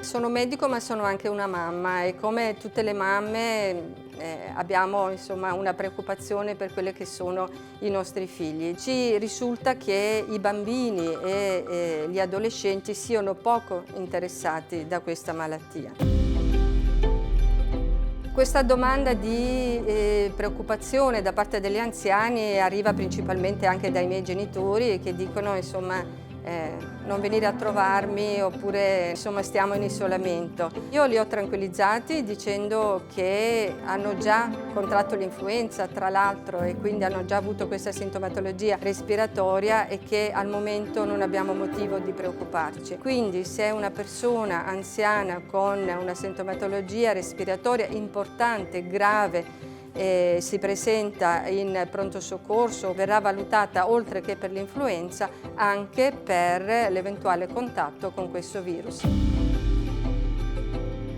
Sono medico ma sono anche una mamma e come tutte le mamme abbiamo insomma una preoccupazione per quelli che sono i nostri figli. Ci risulta che i bambini e gli adolescenti siano poco interessati da questa malattia. Questa domanda di preoccupazione da parte degli anziani arriva principalmente anche dai miei genitori che dicono insomma non venire a trovarmi oppure insomma stiamo in isolamento. Io li ho tranquillizzati dicendo che hanno già contratto l'influenza tra l'altro e quindi hanno già avuto questa sintomatologia respiratoria e che al momento non abbiamo motivo di preoccuparci. Quindi se è una persona anziana con una sintomatologia respiratoria importante, grave, si presenta in pronto soccorso, verrà valutata oltre che per l'influenza anche per l'eventuale contatto con questo virus.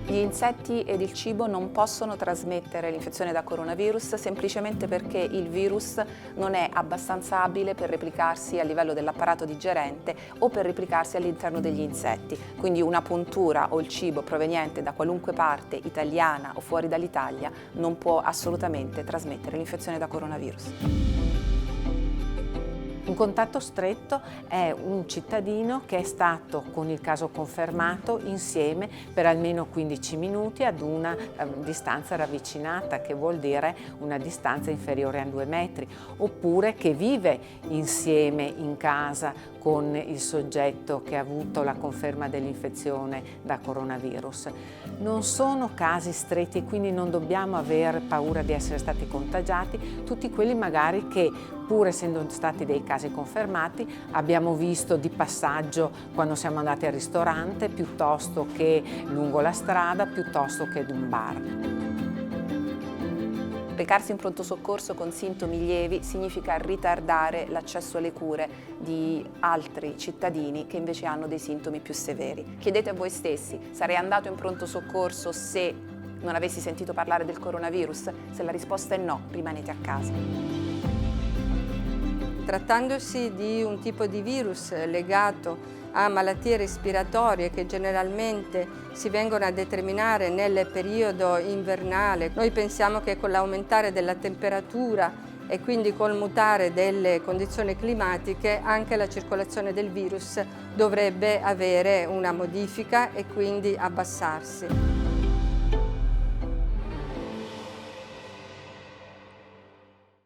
Gli insetti ed il cibo non possono trasmettere l'infezione da coronavirus semplicemente perché il virus non è abbastanza abile per replicarsi a livello dell'apparato digerente o per replicarsi all'interno degli insetti. Quindi una puntura o il cibo proveniente da qualunque parte italiana o fuori dall'Italia non può assolutamente trasmettere l'infezione da coronavirus. Un contatto stretto è un cittadino che è stato, con il caso confermato, insieme per almeno 15 minuti ad una distanza ravvicinata, che vuol dire una distanza inferiore a 2 metri, oppure che vive insieme in casa con il soggetto che ha avuto la conferma dell'infezione da coronavirus. Non sono casi stretti e quindi non dobbiamo aver paura di essere stati contagiati, tutti quelli magari che, pur essendo stati dei casi confermati, abbiamo visto di passaggio quando siamo andati al ristorante, piuttosto che lungo la strada, piuttosto che ad un bar. Recarsi in pronto soccorso con sintomi lievi significa ritardare l'accesso alle cure di altri cittadini che invece hanno dei sintomi più severi. Chiedete a voi stessi: sarei andato in pronto soccorso se non avessi sentito parlare del coronavirus? Se la risposta è no, rimanete a casa. Trattandosi di un tipo di virus legato a malattie respiratorie che generalmente si vengono a determinare nel periodo invernale, noi pensiamo che con l'aumentare della temperatura e quindi col mutare delle condizioni climatiche anche la circolazione del virus dovrebbe avere una modifica e quindi abbassarsi.